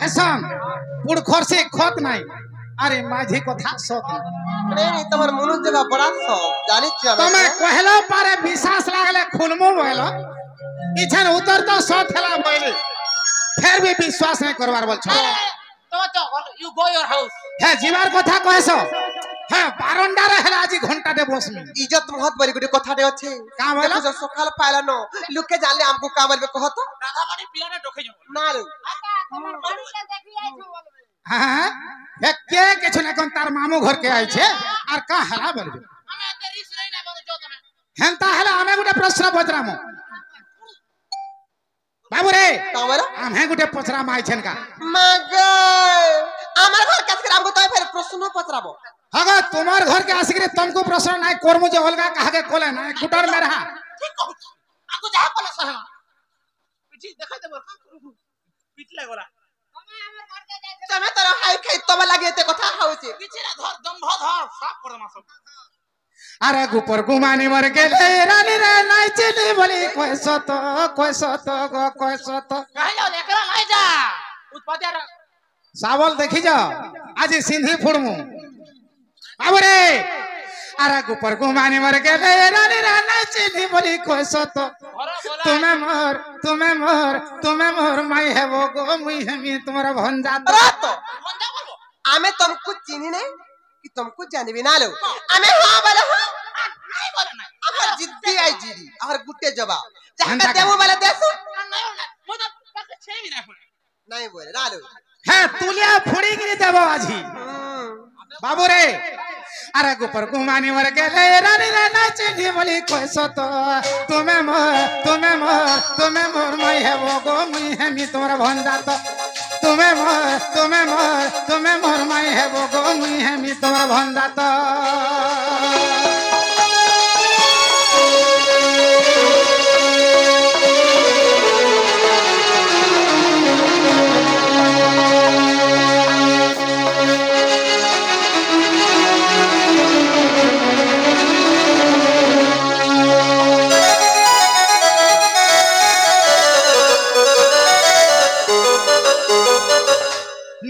कहसन पुड़खोर से खोत नहीं अरे माझी कथा सत नहीं तमर मनुष्य जगह बड़ा सो जानी छिया तमे कहलो पारे विश्वास लागले खुलमो बोलो इछन उतर तो सत हला बोले फिर भी विश्वास नहीं करवार बोल छ तो यू गो योर हाउस है जीवार कथा कहसो है बारंडा रे हला आज घंटा दे बस में इज्जत बहुत बड़ी गुडी कथा दे अछि का बोला जो सकाल पाइला न लुके जानले हमको कामर में कहत राधा बाड़ी पिला ने डोखे जो ना रे तमर बाड़ी के देखि आई छो बोलबे हां हे के किछु न कोन तार मामू घर के आई छे और का हला बोलबे हमें ते रिस नहीं ना बोल जो तमे हेंता हला हमें गुटे प्रश्न पचरामो बाबू रे का बोला हमें गुटे पचराम आई छन का मगे हमर घर कस के हमको तो फिर प्रश्न पचराबो अगर तुम्हार घर के आसिक रे तुमको प्रश्न नहीं कोर मुझे होलगा कहा के कोले ना कुटर में रहा ठीक कहू आको जा पला सह पिठी देखा दे पिटले गोला हमें हमर घर के जाय तमे तोरा हाय खाई तब लागे ते कथा खाउची पिछरा धर दंभ धर साफ कर मा सब अरे गुपर गुमानी मर के ले रानी रे नाचनी बोली कोई सत गो कोई सत कह जाओ एकरा नहीं जा उत्पत्ति सावल देखी जाओ आज सिंधी फुड़मु बाबू रे अरे गुपर गुमानी मर के ले रानी रे नाचनी बोली कोई सत तुम्हें मोर माई है वो गो मुई है मी तुम्हारा भंजा रात बंदा बोलो आमे तुमको चिन्ही नहीं कि तुमको जाने भी ना लो आमे हां बोले हां नहीं बोले नहीं अगर जिद्दी आई जीरी और गुट्टे जवाब जहां देवो वाला देसो नहीं मुझे पक छे भी नहीं नहीं बोले ना लो है तुलिया फुड़ी गिरी देबो आजी बाबू रे अरे गुपर गुमानी मर के ले रानी रे नाचनी बोली कोई सत तुम्हें मोर मई है वो गो मुई है मी तुम्हारा भंजा तो तुम्हें मोर मई है वो गो मुई है मी तुम्हारा भंजा तो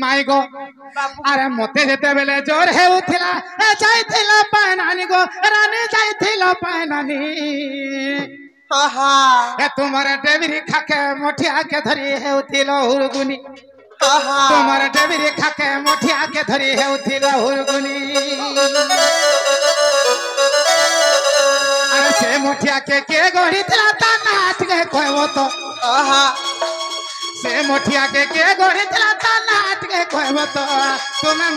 माई गो अरे मते जेते बेले जोर हे उथिला ए जाइथिला पानानी गो रानी जाइथिला पानानी आहा ए तुम्हारे डेबिरी खाके मोठिया के धरी हे उथिलो हुरगुनी आहा तुम्हारे डेबिरी खाके मोठिया के धरी हे उथिलो हुरगुनी अरे से मोठिया के गढ़ी थिला ता नाच के कहबो तो आहा से मोठिया के गढ़ी थिला ता नाच के कहबो तो तुम्हें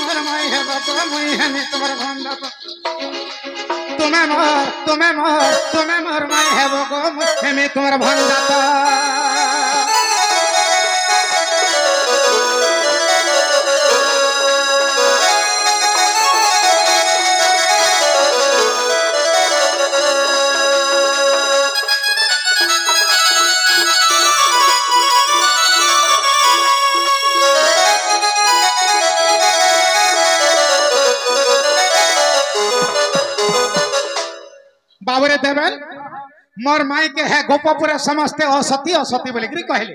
मोर मई है बको मुई है मी तुम्हार भंडा तो तुम्हें मोर मई है बको मुई है मी तुम्हार भंडा तो बाबरे देवन मोर माई के है गोपपुर समस्ते असती बोली कहले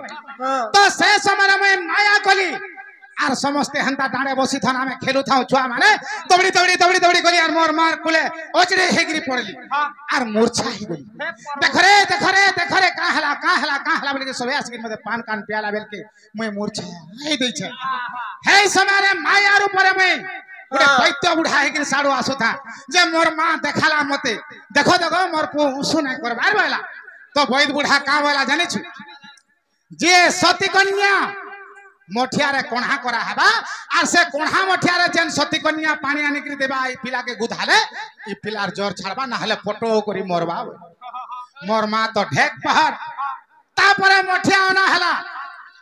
तो से समय में माया कली आर समस्ते हंता डांडे बसी थाना में खेलु था छुआ माने दौड़ी गली आर मोर मार कुले ओचरे हेगिरी पड़ली आर मूर्छा ही गली देख रे का हला बोली सबे आसके मते पान कान प्याला बेल के मैं मूर्छा आई दै छै हे समय रे माया आर ऊपर में गोटे पैत्य बुढ़ा है साड़ू आसु था जे मोर माँ देखाला मते देखो मोर पु उसु नहीं करबार वाला तो वैद बुढ़ा का वाला जाने छु जे सती कन्या मोठिया रे कोणा करा हबा आर से कोणा मोठिया रे जेन सती कन्या पानी आनि करी देबा ई पिला के गुधाले ई पिलार जोर छाड़बा ना हले फोटो करी मोरबा मोर माँ तो ढेक पहाड़ तापरे मोठिया ओना हला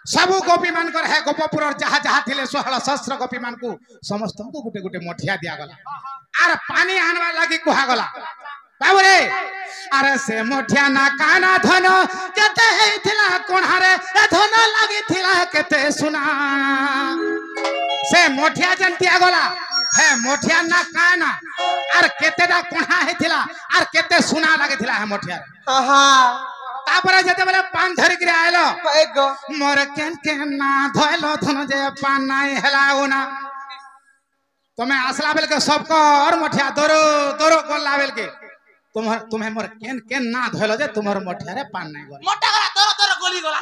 सबु गोपी मान कर है गोपपुर जहा जहा थिले 16 सहस्र गोपी मान को समस्त को गुटे गुटे मोठिया दिया गला आर पानी आनवा लागी कुहा गला बाबू रे अरे से मोठिया ना काना धन केते हेथिला कोणारे ए धन लागी थिला केते सुना से मोठिया जंतिया गला है मोठिया ना काना आर केते दा कोणा हेथिला आर केते सुना लागी थिला है मोठिया आहा तापरे जते बेले पान धरि के आइलो एगो मोर केन ना धइलो धन जे पान नाइ हेलाउ ना तुम्हें आसला बेल के सबको और मठिया दोरो दोरो गोला बेल के तुम्हें मोर केन ना धइलो जे तुमर मठिया रे पान नाइ गोल मोटा गला तोर तोर गोली गोला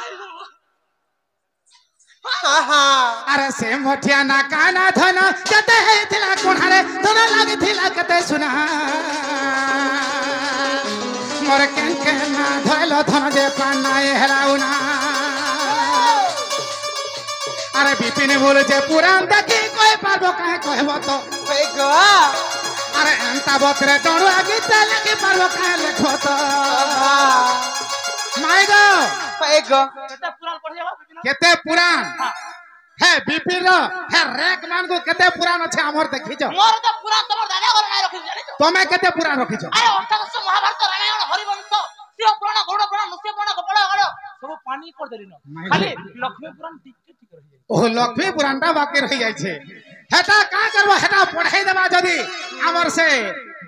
अरे से मठिया ना काना धन कते हेथिला कोणारे धन लागिथिला कते सुना मोर केन ना धइलो धन जे पान नाइ हेलाउ ना अरे बिपिन बोल जे पुराण देखी कोई पारबो काहे कहबो तो एगो अरे अंता बतरे डोड़ो आगे चले के पारबो काहे लेखबो तो माइगो एगो केते पुराण पढ़ जाबो केते पुराण हे बिपिन रो हे रेक मान को केते पुराण अछि हमर देखि छ मोर तो पुराण तमर दादा घर নাই रखि जानि तमे केते पुराण रखि छ अरे अष्टादश महाभारत रामायण हरिवंश शिव पुराण गरुड़ पुराण नृसिंह पुराण गोपाल गड़ सब पानी कर देलिन खाली लक्ष्मी पुराण ठीक रहि जाय ओ लक्ष्मी पुराणटा बाकी रहि जाय छे हेटा का करबो हेटा पढ़ाई देबा जदी हमर से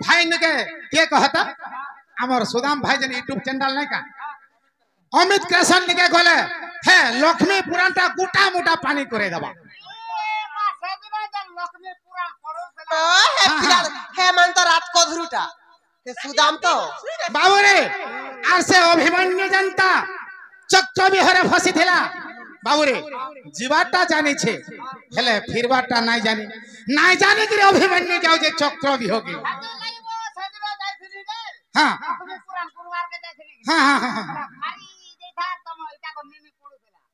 भाई के कहता हमर सुदाम भाई जन YouTube चैनल नै का अमित कृष्ण निके गले हे लक्ष्मी पुराणटा गुटा मुटा पानी करे देबा लक्ष्मी पुराण पढ़ो हे मन तो रात को धरुटा ते सुदाम तो बाबू रे आर से अभिमन्यु जनता चक्र बिहरे फसी थिला बाबू रे जीवाटा जानी छे हेले फिरवाटा नाही जानी कि अभिमन्यु जाऊ जे चक्र बिहोगे हां हां हां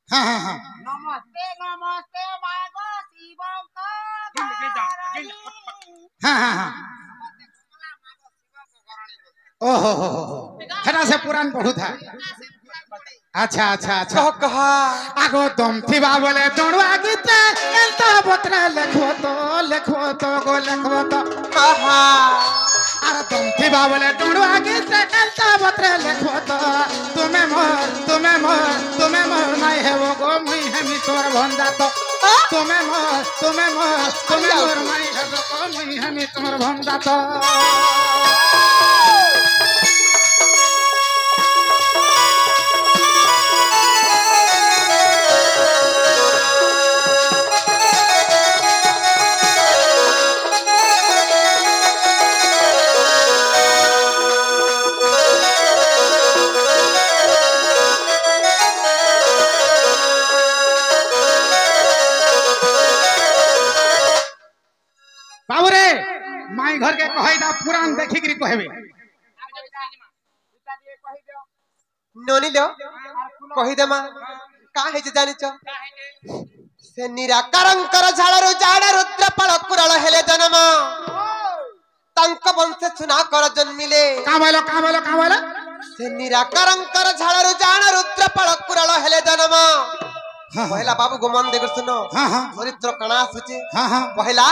हां हां नमस्ते नमस्ते मागो शिवम हां हां हां ओहो हो हेरा से पुराण पढ़ू था अच्छा अच्छा अच्छा कहा आगो तुम थिबा बोले दोड़वा गीत एंता बतरा लेखो तो गो लेखो तो आहा अरे तुम थिबा बोले दोड़वा गीत एंता बतरा लेखो तो तुम्हें मोर नहीं है वो गो मुई है मी तोर भंडा तो तुम्हें मोर नहीं है वो गो मुई है मी तोर भंडा तो बाबू रे माई घर के कहैदा पुराण देखि करी कहबे नोनी लो कहि दे मा का हे जे जानि छ से निराकरंकर झाड़रो जाड़ रुद्र पळ कुरळ हेले जन्म तंक वंश सुना कर जन्मिले का बोलो से निराकरंकर झाड़रो जाड़ रुद्र पळ कुरळ हेले जन्म पहला बाबू गो मन देखर सुनो चरित्र कणा सुचे पहला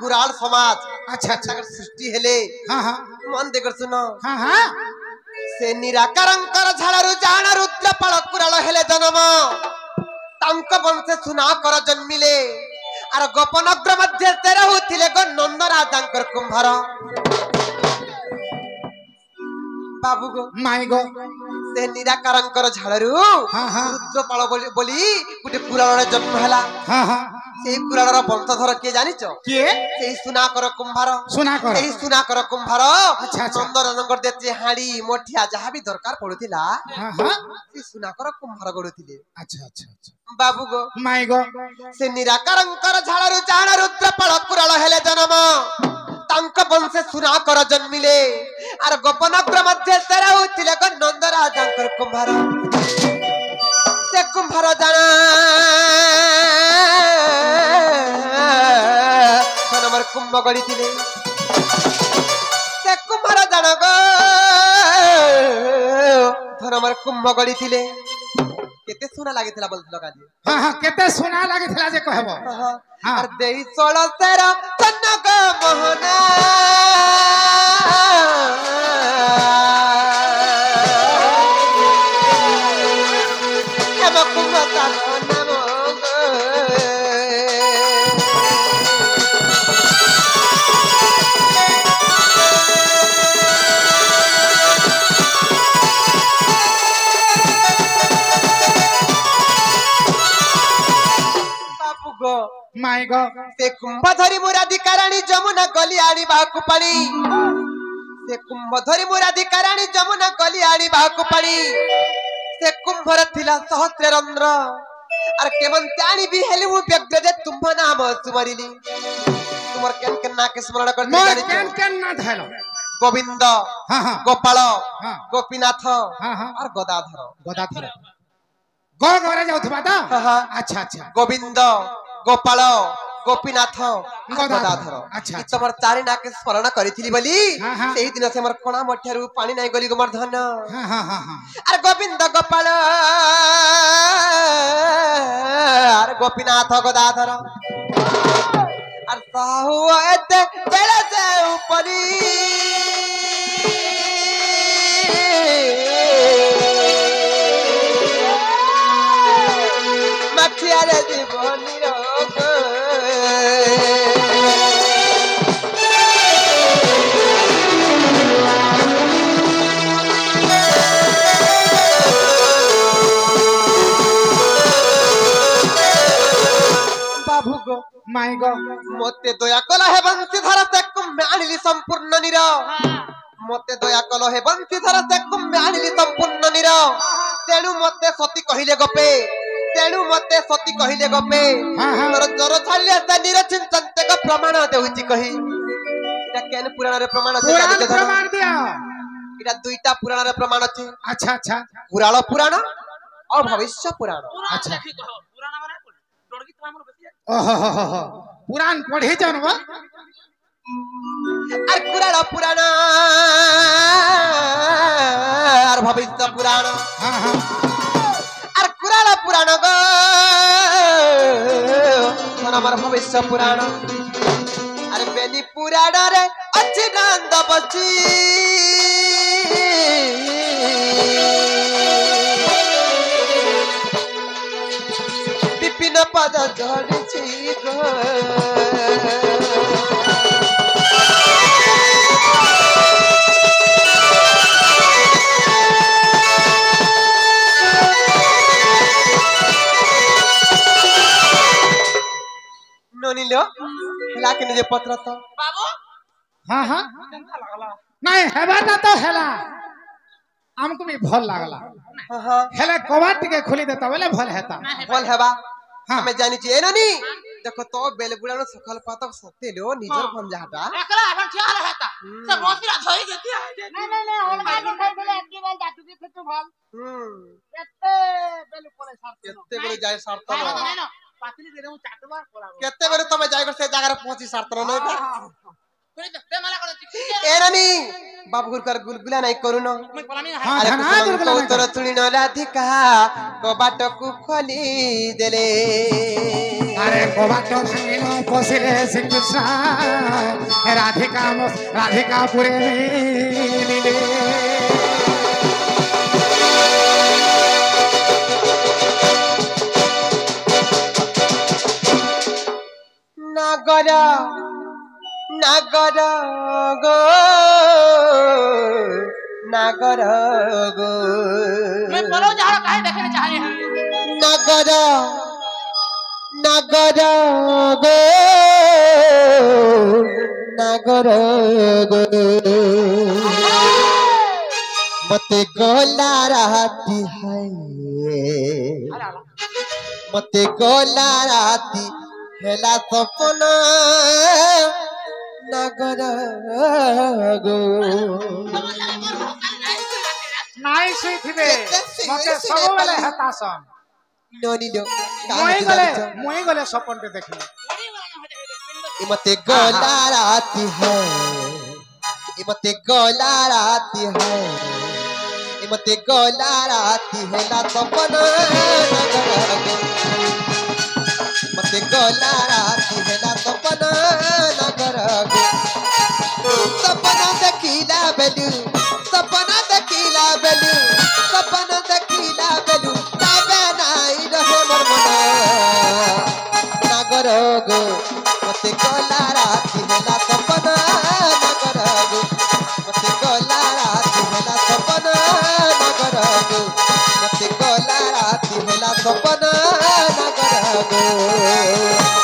कुराल समाज अच्छा अच्छा सृष्टि हेले मन देखर सुनो हां से निराकरंकर झाड़रो जाड़ रुद्र पळ कुरळ हेले जन्म तंक वंश सुना कर जन्मिले आर गोपनग्र मध्य तेरे होतिले गो नंद राजांकर कुंभार बाबू गो माई गो से निराकरंकर झाड़रू रुद्र पाळ बोली गुटे पुराण जन्म हला से पुराणर वंशधर के जानि छ के से सुनाकर कुंभार अच्छा अच्छा नंद राजांकर देते हाड़ी मोठिया जहा भी दरकार पड़ुतिला से सुनाकर कुंभार गडुतिले अच्छा अच्छा अच्छा बाबू गो माई गो से निराकरंकर झाड़रू जाण रुद्र पाळ कुराळ हेले जन्म तंक वंश सुना कर जन्मिले आर गोपनग्र मध्य तेरा होतिले ग नंद राजांकर कुंभार से कुंभार जाना नंबर कुंभ गड़ीतिले से कुंभार जाना गो नंबर कुंभ गड़ीतिले केते सुना लागितला बोलत लगा दे हां केते सुना लागितला जे कहबो हां देई 16 तेरा तनक मोहना एमा कुमता नमो गो माई गो से कुंभ धरी मुराधिकाराणी जमुना गली आनी बाकु पानी से कुंभ धरी मुराधिकाराणी जमुना गली आनी बाकु पानी से कुंभर थिला सहस्र रंध्र अर केमन त्यानी भी हेली मु व्यग्र जे तुम नाम सुमरिली तुमर केन ना के स्मरण करते मोर जानी केन ना धैलो गोविंद हां हां गोपाल हां गोपीनाथ हां हां और गदाधर गदाधर गो गोरे जाउथबा त हां अच्छा अच्छा गोविंद गोपाल गोपीनाथ गदाधर अच्छा ई तमर चारि ना के स्मरण करिथिली बली हाँ, हाँ। सेही दिन से हमर कोणा मठ्यारु पानी नै गली गमर धन हां हां हां हां अरे गोविंद गोपाल अरे गोपीनाथ गदाधर अरे साहु एते बेला से ऊपरी मठियारे जीवनी रोग बाबू गो माई गो मते दया कला हे बंशीधर से कुम्भे आनिली संपूर्ण निर मते दया कल हे बंशीधर से कुम्भे आनिली संपूर्ण निर तेणु मते सती कहिले गपे तेणु मते सती कहिले गपे हाँ, हाँ। तोर जर छालिया से निरचिंतन्ते को प्रमाण देउची कही इटा केन पुराण रे प्रमाण আছে पुराण জানিতে ধর प्रमाण दिया इटा दुईटा पुराण रे प्रमाण আছে अच्छा अच्छा पुराण पुराण और भविष्य पुराण अच्छा। देखी कहो पुराना बना पड़ डोरगी तो हमर बेसी ओहो हो हो हो पुराण पढ़े जानबा আর পুরাণ পুরাণ আর ভবিষ্য পুরাণ हां हां আর পুরাণ পুরাণ গো আমার ভবিষ্য পুরাণ আর বেনি পুরাণ রে অছি নন্দ বচি বিপিন পদ ধরিছি গো ननिलो हला के जे पत्र तो बाबू हां हां केनता लागला नहीं हेबाटा तो हेला हमको भी भल लागला हां हेले कबाट के खोली देता बोले भल हेता बोल हेबा हाँ। हमें जानी छी ए ननी देखो तो बेलगुड़ानो सखल पातक सत्ते लो निजर हाँ। भंजाटा एकला अपन ठिया रहता सब मोतीरा धोई देती है नहीं नहीं नहीं ओलगा के खाई देले एक बार जाटू के फिर ভাল एते बेलु पड़े सारते केते बेले जाय सारता नहीं न नहीं पातली दे दऊ चाटवा पड़ा केते बेले तमे जाय कर से जागा रे पहुंची सारता न कोई देखते मला कर ए ननी बाबू गुरकर गुलगुला नहीं करू न मैं पलानी हाँ, अरे धना कुसुम गुलगुला नहीं कौतर तुली न राधिका कबाट को खोली देले अरे कबाट भांगिनो पसिले श्री कृष्ण राधिका पुरे लीले नागर नागर गो नागर गो मैं पलो जहां काहे देखने चाहे हैं नागर नागर गो नागर गो मते गोला रहती है मते गोला रहती हेला सपना नगर गो नाई सुई थिबे मते सब बेले हेता सन नोनी लो मोई गले सपन के देखली इमते गोला राती है इमते गोला राती है इमते गोला राती है ला सपना नगर गो मते गोला राती है ला सपना नगर गो सपना देखिला बेलू सपना देखिला बेलू सपना देखिला बेलू तबे नाई रहे मोर मन नगर गो मते गोला राती है ला सपना नगर गो मते गोला राती है ला सपना नगर गो मते गोला राती है ला सपना नगर गो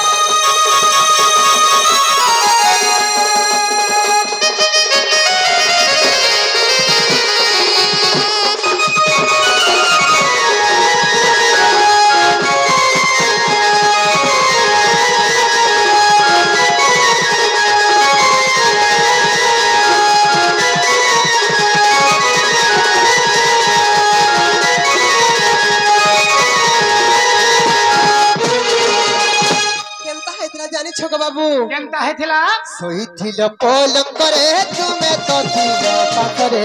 को बाबू केनता हेथिला सोईथिल पलंकरे तुमे तो थिल पाखरे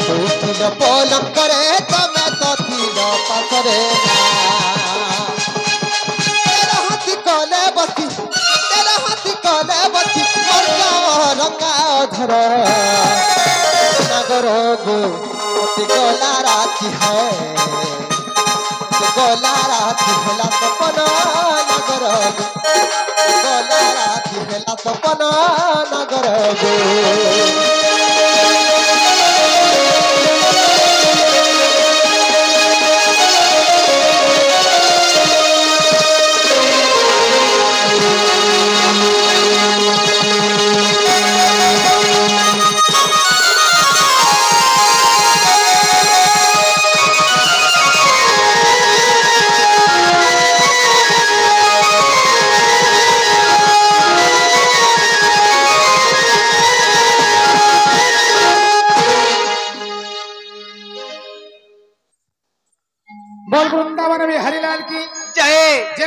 सोईथिल पलंकरे तुमे तो थिल पाखरे तेरा हाथी कले बसी रंगा धर नगर गो गला राती है गला राती हेला सपन नगर गला राती हेला सपन नगर गो